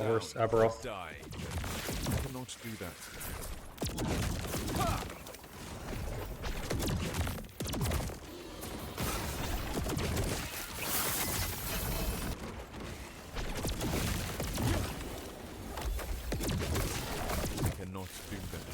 Or Aberoth. Die. I cannot do that. I cannot do that.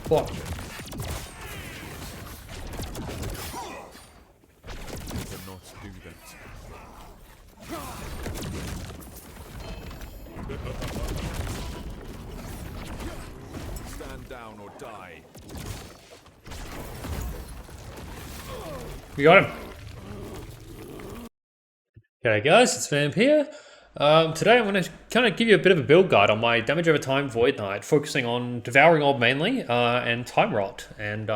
Block. I cannot do that. Stand down or die. We got him. G'day guys, it's Vamp here. Today I'm going to kind of give you a bit of a build guide on my damage over time Void Knight, focusing on Devouring Orb mainly, and Time Rot. And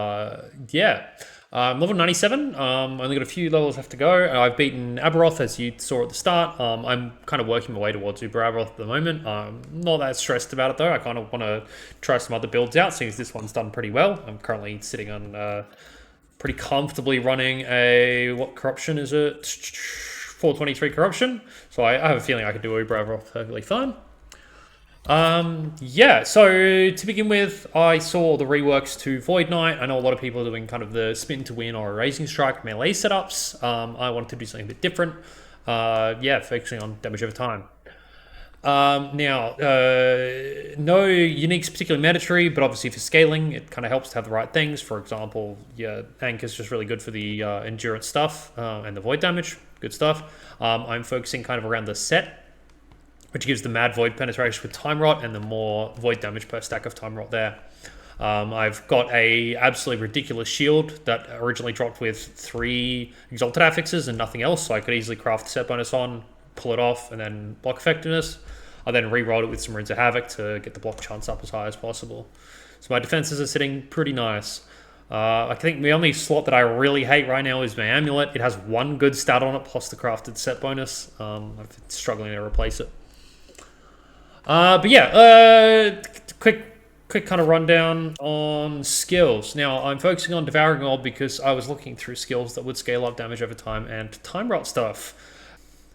yeah, I'm level 97, only got a few levels left to go. I've beaten Aberoth, as you saw at the start. I'm kind of working my way towards Uber Aberoth at the moment. I'm not that stressed about it though. I kind of want to try some other builds out, since this one's done pretty well. I'm currently sitting on pretty comfortably running a, what corruption is it? 423 corruption. So I have a feeling I could do Uber Aberoth perfectly fine. Yeah, so to begin with, I saw the reworks to Void Knight. I know a lot of people are doing kind of the spin to win or Erasing Strike melee setups. I wanted to do something a bit different. Yeah, focusing on damage over time. Now, no unique particular meta tree, but obviously for scaling, it kind of helps to have the right things. For example, yeah, Anchor's just really good for the endurance stuff and the void damage. Good stuff. I'm focusing kind of around the set, which gives the mad void penetration with Time Rot and the more void damage per stack of Time Rot there. I've got a absolutely ridiculous shield that originally dropped with 3 Exalted Affixes and nothing else, so I could easily craft the set bonus on, pull it off, and then block effectiveness. I then re-rolled it with some Runes of Havoc to get the block chance up as high as possible. So my defenses are sitting pretty nice. I think the only slot that I really hate right now is my Amulet. It has 1 good stat on it, plus the crafted set bonus. I've been struggling to replace it. But yeah, quick kind of rundown on skills. Now, I'm focusing on Devouring Orb because I was looking through skills that would scale up damage over time and Time Rot stuff.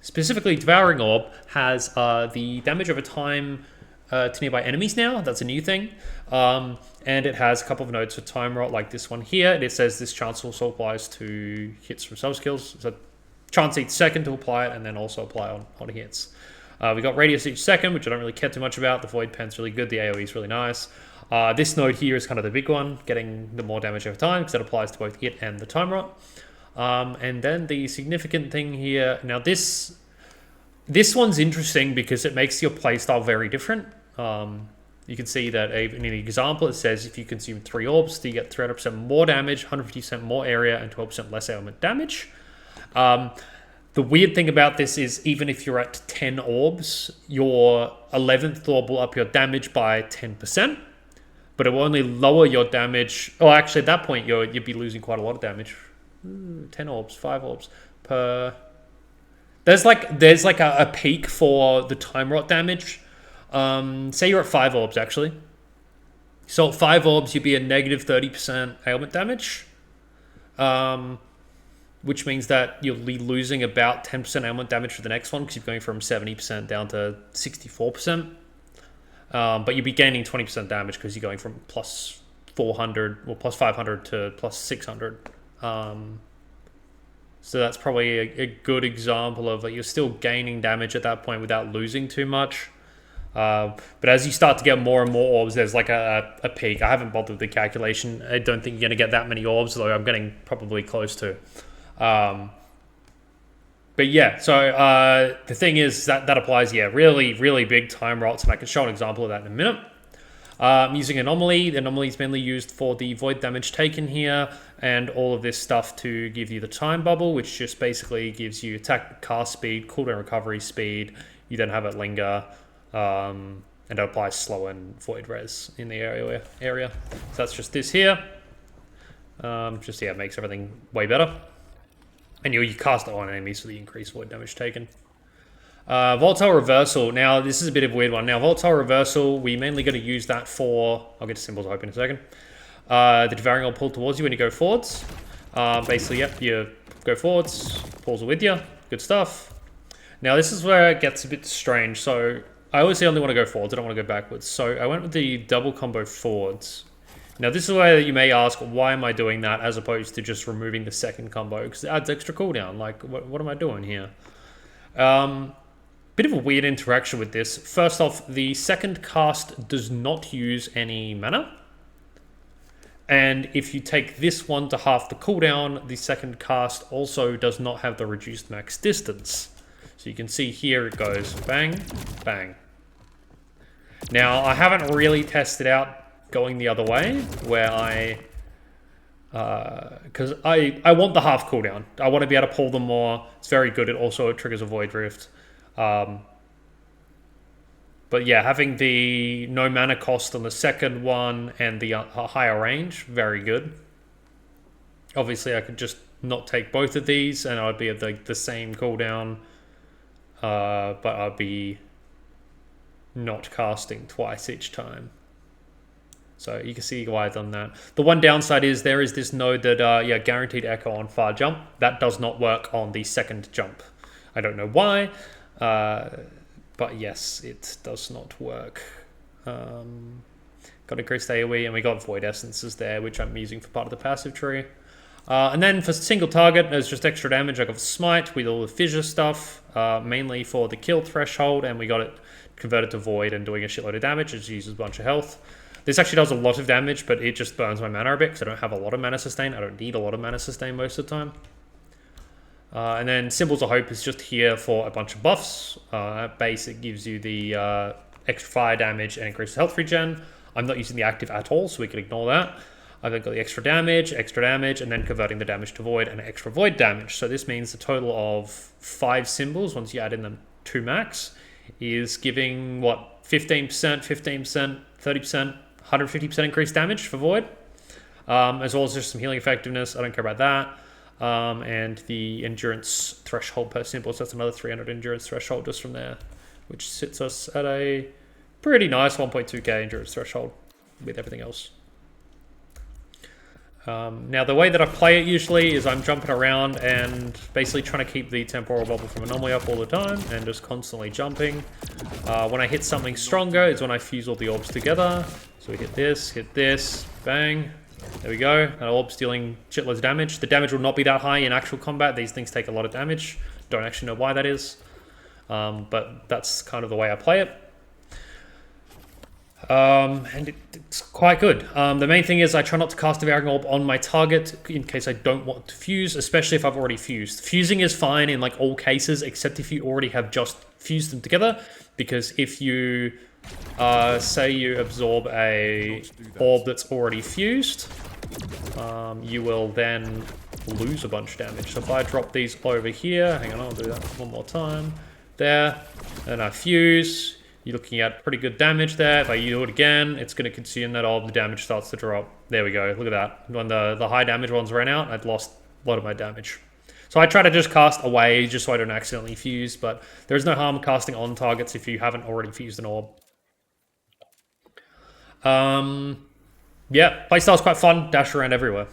Specifically, Devouring Orb has the damage over time to nearby enemies now. That's a new thing. And it has a couple of nodes for Time Rot, like this one here. It says this chance also applies to hits from sub-skills. So chance each second to apply it, and then also apply on hits. We got radius each second, which I don't really care too much about. The Void Pen's really good. The AoE is really nice. This node here is kind of the big one, getting the more damage over time, because that applies to both hit and the Time Rot. And then the significant thing here, now this one's interesting because it makes your playstyle very different. You can see that in an example, it says if you consume 3 orbs, you get 300% more damage, 150% more area, and 12% less ailment damage. The weird thing about this is even if you're at 10 orbs, your 11th orb will up your damage by 10%, but it will only lower your damage. Oh, actually, at that point, you'd be losing quite a lot of damage. 10 orbs, 5 orbs per... There's like a peak for the Time Rot damage. Say you're at 5 orbs, actually. So at 5 orbs, you'd be a negative 30% ailment damage. Which means that you'll be losing about 10% ailment damage for the next one, because you're going from 70% down to 64%. But you'd be gaining 20% damage because you're going from plus 400, or plus 500 to plus 600. So that's probably a good example of you're still gaining damage at that point without losing too much. But as you start to get more and more orbs, there's like a peak. I haven't bothered with the calculation. I don't think you're going to get that many orbs, though I'm getting probably close to. But yeah, so the thing is that applies, yeah, really, really big Time Rots, and I can show an example of that in a minute. I'm using Anomaly. The Anomaly is mainly used for the void damage taken here, and all of this stuff to give you the Time Bubble, which just basically gives you attack cast speed, cooldown recovery speed. You then have it linger, and it applies slow and void res in the area. So that's just this here. Just, yeah, it makes everything way better. And you cast it on enemies for the increased void damage taken. Volatile Reversal. Now, this is a bit of a weird one. Now, Volatile Reversal, we mainly going to use that for... I'll get to symbols open in a second. The Devouring will pull towards you when you go forwards. Basically, yep, you go forwards, pulls it with you. Good stuff. Now this is where it gets a bit strange. So I obviously only want to go forwards. I don't want to go backwards. So I went with the double combo forwards. Now this is where you may ask, why am I doing that as opposed to just removing the second combo? Because it adds extra cooldown. Like, what am I doing here? Bit of a weird interaction with this. First off, the second cast does not use any mana. And if you take this one to half the cooldown, the second cast also does not have the reduced max distance. So you can see here it goes bang, bang. Now, I haven't really tested out going the other way, where because I want the half cooldown. I want to be able to pull them more. It's very good. It also triggers a Void Rift. But yeah, having the no mana cost on the second one and the higher range, very good. Obviously, I could just not take both of these and I'd be at the same cooldown. But I'd be not casting twice each time. So you can see why I've done that. The one downside is there is this node that, yeah, guaranteed echo on far jump. That does not work on the second jump. I don't know why. But yes, it does not work. Got increased AoE, and we got Void Essences there, which I'm using for part of the passive tree. And then for single target, there's just extra damage. I got Smite with all the fissure stuff, mainly for the kill threshold, and we got it converted to Void and doing a shitload of damage. It uses a bunch of health. This actually does a lot of damage, but it just burns my mana a bit because I don't have a lot of mana sustain. I don't need a lot of mana sustain most of the time. And then Symbols of Hope is just here for a bunch of buffs. At base, it gives you the extra fire damage and increased health regen. I'm not using the active at all, so we can ignore that. I've then got the extra damage, and then converting the damage to Void and extra Void damage. So this means a total of 5 symbols, once you add in them 2 max, is giving, what, 15%, 15%, 30%, 150% increased damage for Void. As well as just some healing effectiveness. I don't care about that. And the endurance threshold per symbol, so that's another 300 endurance threshold just from there, which sits us at a pretty nice 1.2k endurance threshold with everything else. Now the way that I play it usually is I'm jumping around and basically trying to keep the temporal bubble from anomaly up all the time and just constantly jumping. When I hit something stronger is when I fuse all the orbs together. So we hit this, bang. There we go. An orb's dealing shitloads of damage. The damage will not be that high in actual combat. These things take a lot of damage. Don't actually know why that is. But that's kind of the way I play it. And it's quite good. The main thing is I try not to cast Devouring Orb on my target in case I don't want to fuse, especially if I've already fused. Fusing is fine in like all cases, except if you already have just fused them together. Because if you, say you absorb a orb that's already fused, you will then lose a bunch of damage. So if I drop these over here, hang on, I'll do that one more time. There, and I fuse. You're looking at pretty good damage there. If I do it again, it's going to consume that orb. The damage starts to drop. There we go. Look at that. When the high damage ones ran out, I'd lost a lot of my damage. So I try to just cast away just so I don't accidentally fuse, but there's no harm casting on targets if you haven't already fused an orb. Yeah, playstyle's quite fun. Dash around everywhere.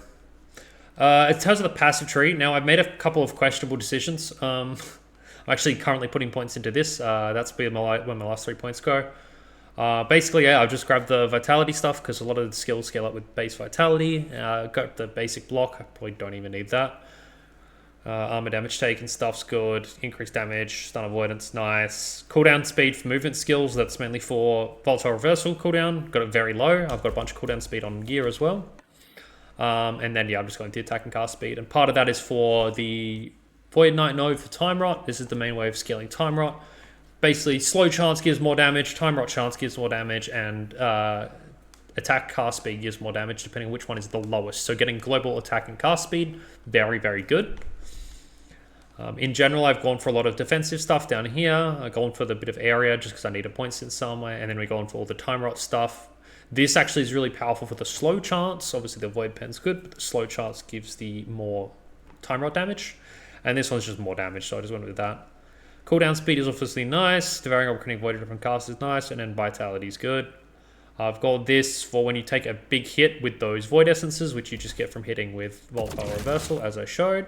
In terms of the passive tree, now I've made a couple of questionable decisions. I'm actually currently putting points into this. That's where my last 3 points go. Basically, yeah, I've just grabbed the vitality stuff because a lot of the skills scale up with base vitality. Got the basic block. I probably don't even need that. Armor damage taken stuff's good. Increased damage, stun avoidance, nice. Cooldown speed for movement skills. That's mainly for volatile reversal cooldown. Got it very low. I've got a bunch of cooldown speed on gear as well. And then, yeah, I'm just going to attack and cast speed. And part of that is for the Void Knight node for Time Rot. This is the main way of scaling Time Rot. Basically, slow chance gives more damage, Time Rot chance gives more damage, and attack cast speed gives more damage depending on which one is the lowest. So getting global attack and cast speed, very, very good. In general, I've gone for a lot of defensive stuff down here. I've gone for the bit of area just because I need a point in somewhere, and then we're going for all the Time Rot stuff. This actually is really powerful for the slow chance. Obviously, the Void Pen's good, but the slow chance gives the more Time Rot damage. And this one's just more damage, so I just went with that. Cooldown speed is obviously nice. Devouring Orb Connect Void different cast is nice, and then Vitality is good. I've got this for when you take a big hit with those Void Essences, which you just get from hitting with Volatile Reversal, as I showed.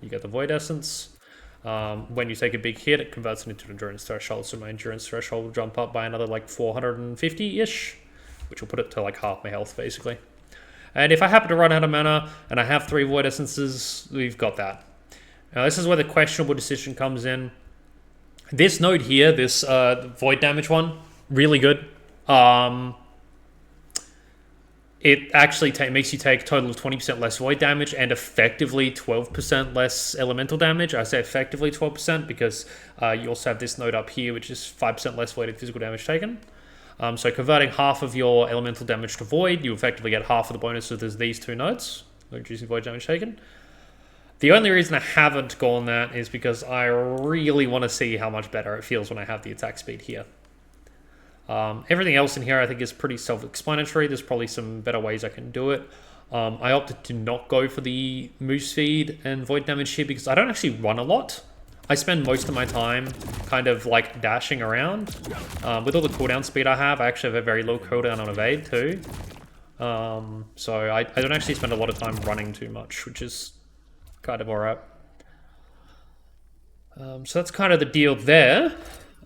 You get the Void Essence. When you take a big hit, it converts it into an endurance threshold, so my endurance threshold will jump up by another like 450-ish, which will put it to like half my health, basically. And if I happen to run out of mana, and I have 3 Void Essences, we've got that. Now this is where the questionable decision comes in. This node here, this Void damage one, really good. It actually makes you take a total of 20% less void damage and effectively 12% less elemental damage. I say effectively 12% because you also have this node up here, which is 5% less void and physical damage taken. So converting half of your elemental damage to void, you effectively get half of the bonus of these 2 nodes, reducing void damage taken. The only reason I haven't gone that is because I really want to see how much better it feels when I have the attack speed here. Everything else in here I think is pretty self-explanatory. There's probably some better ways I can do it. I opted to not go for the moose feed and void damage here because I don't actually run a lot. I spend most of my time kind of like dashing around. With all the cooldown speed I actually have a very low cooldown on evade too. So I don't actually spend a lot of time running too much, which is kind of alright. So that's kind of the deal there.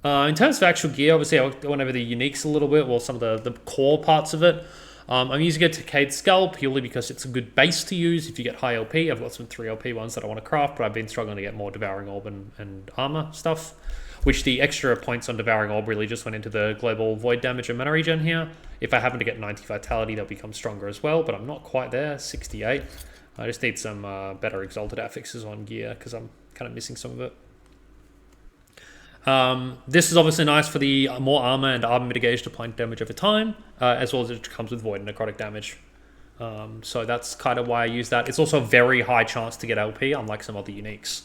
In terms of actual gear, obviously I went over the uniques a little bit, well, some of the core parts of it. I'm using a Decayed Skull purely because it's a good base to use if you get high LP. I've got some 3 LP ones that I want to craft, but I've been struggling to get more Devouring Orb and armor stuff, which the extra points on Devouring Orb really just went into the global void damage and mana regen here. If I happen to get 90 vitality, they'll become stronger as well, but I'm not quite there, 68. I just need some better Exalted Affixes on gear because I'm kind of missing some of it. This is obviously nice for the more armor and armor mitigation applying damage over time, as well as it comes with void and necrotic damage. So that's kind of why I use that. It's also a very high chance to get LP, unlike some other uniques.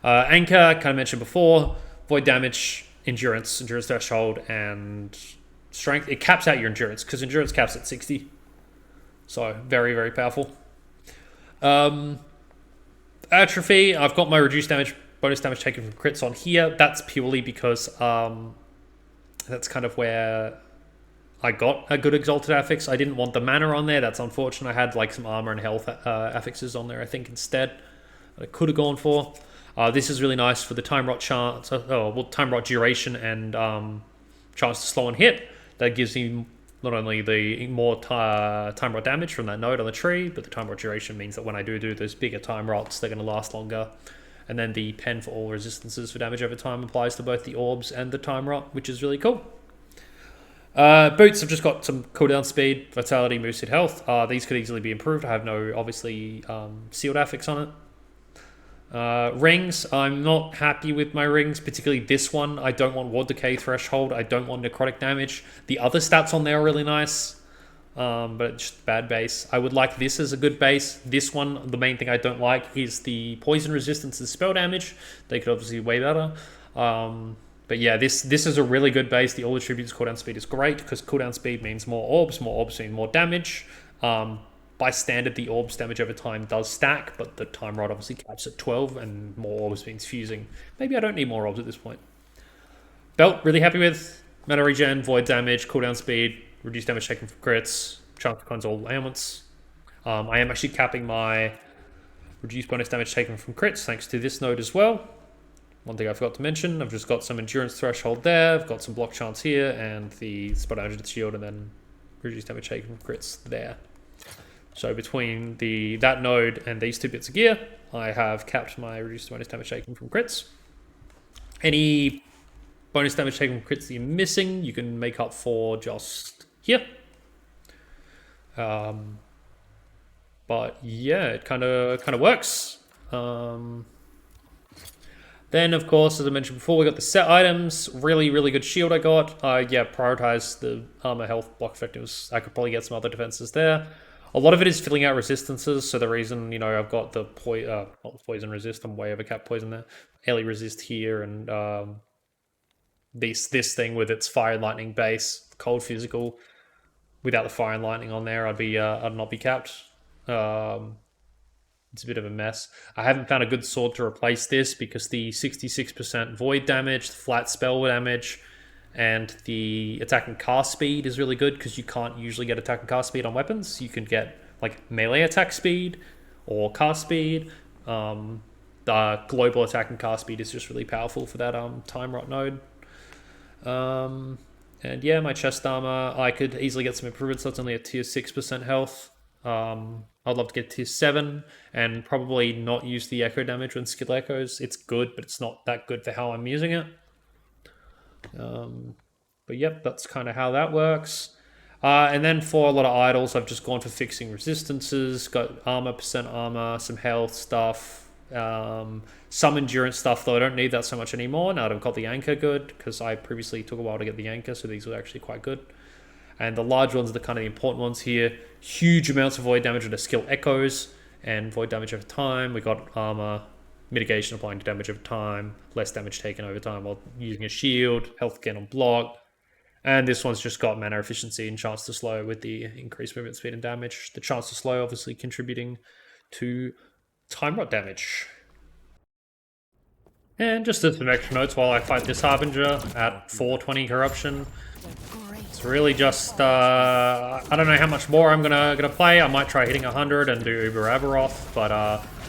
Anchor, kind of mentioned before, void damage, endurance threshold, and strength. It caps out your endurance, because endurance caps at 60. So very, very powerful. Atrophy, I've got my reduced damage bonus damage taken from crits on here. That's purely because that's kind of where I got a good Exalted Affix. I didn't want the mana on there. That's unfortunate. I had like some armor and health affixes on there, I think, instead. That I could have gone for. This is really nice for the time rot chance. Time rot duration and chance to slow and hit. That gives you not only the more time rot damage from that node on the tree, but the time rot duration means that when I do those bigger time rots, they're going to last longer. And then the pen for all resistances for damage over time applies to both the orbs and the time rot, which is really cool. Boots have just got some cooldown speed, vitality, moveset health. These could easily be improved. I have no, obviously, sealed affix on it. Rings, I'm not happy with my rings, particularly this one. I don't want Ward Decay threshold. I don't want necrotic damage. The other stats on there are really nice. But it's just bad base. I would like this as a good base. This one, the main thing I don't like is the poison resistance and spell damage. They could obviously way better. But yeah, this is a really good base. The all attributes cooldown speed is great because cooldown speed means more orbs mean more damage. By standard, the orbs damage over time does stack, but the time rod obviously caps at 12 and more orbs means fusing. Maybe I don't need more orbs at this point. Belt, really happy with. Mana regen, void damage, cooldown speed, reduced damage taken from crits, chance to cleanse all ailments. I am actually capping my reduced bonus damage taken from crits thanks to this node as well. One thing I forgot to mention, I've just got some endurance threshold there, I've got some block chance here, and the spell damage to the shield, and then reduced damage taken from crits there. So between that node and these 2 bits of gear, I have capped my reduced bonus damage taken from crits. Any bonus damage taken from crits that you're missing, you can make up for just here. But yeah, it kind of works. Then, of course, as I mentioned before, we got the set items. Really, really good shield I got. Yeah, prioritize the armor, health, block effectiveness. I could probably get some other defenses there. A lot of it is filling out resistances. So the reason, I've got the poison resist, I'm way over cap poison there. Ellie resist here, and this thing with its fire and lightning base, cold physical. Without the fire and lightning on there, I'd not be capped. It's a bit of a mess. I haven't found a good sword to replace this because the 66% void damage, the flat spell damage, and the attack and cast speed is really good because you can't usually get attack and cast speed on weapons. You can get like melee attack speed or cast speed. But global attack and cast speed is just really powerful for that time rot node. And yeah, my chest armor, I could easily get some improvements. So it's only a tier 6% health. I'd love to get tier 7 and probably not use the echo damage when skill echoes. It's good, but it's not that good for how I'm using it. But yep, that's kind of how that works. And then for a lot of idols, I've just gone for fixing resistances, got armor, percent armor, some health stuff, some endurance stuff, though I don't need that so much anymore now that I've got the anchor good, because I previously took a while to get the anchor, so these were actually quite good. And the large ones are the kind of the important ones here. Huge amounts of void damage with the skill echoes and void damage over time. We got armor, mitigation applying to damage over time, less damage taken over time while using a shield, health gain on block. And this one's just got mana efficiency and chance to slow with the increased movement speed and damage. The chance to slow obviously contributing to time rot damage. And just as some extra notes while I fight this Harbinger at 420 corruption. It's really just, I don't know how much more I'm gonna play. I might try hitting 100 and do Uber Aberoth, but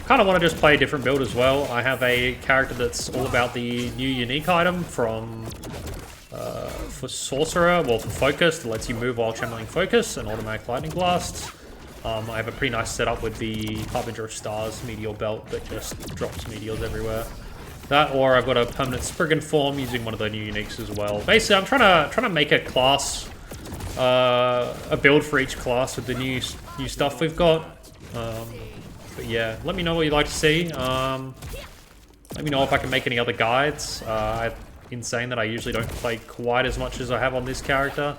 kind of want to just play a different build as well. I have a character that's all about the new unique item from for Sorcerer, well for Focus, that lets you move while channeling Focus and automatic Lightning Blasts. I have a pretty nice setup with the Harbinger of Stars Meteor Belt that just drops meteors everywhere. That, or I've got a permanent Spriggan form using one of the new uniques as well. Basically, I'm trying to make a class, a build for each class with the new stuff we've got. But yeah, let me know what you'd like to see. Let me know if I can make any other guides. In saying that, I usually don't play quite as much as I have on this character.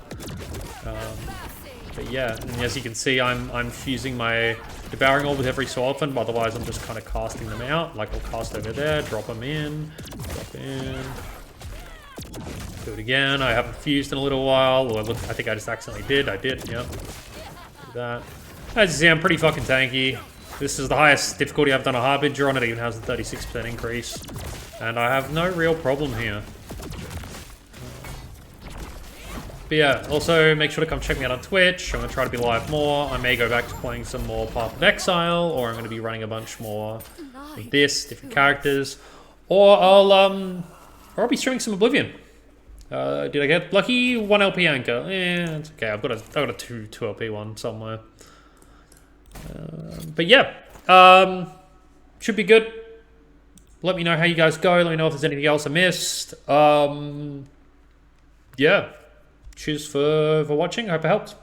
But yeah, and as you can see, I'm fusing my Devouring Orb with every so often, but otherwise I'm just kind of casting them out. Like I'll cast over there, drop them in, drop in. Do it again. I haven't fused in a little while. Or I think I just accidentally did. I did, yep. Do that. As you see, I'm pretty fucking tanky. This is the highest difficulty I've done a Harbinger on. It even has a 36% increase. And I have no real problem here. But yeah, also make sure to come check me out on Twitch. I'm going to try to be live more. I may go back to playing some more Path of Exile, or I'm going to be running a bunch more of this, different characters. Or I'll be streaming some Oblivion. Did I get lucky? 1 LP anchor. It's okay. I've got a 2 LP one somewhere. But yeah, should be good. Let me know how you guys go. Let me know if there's anything else I missed. Yeah. Cheers for watching. I hope it helped.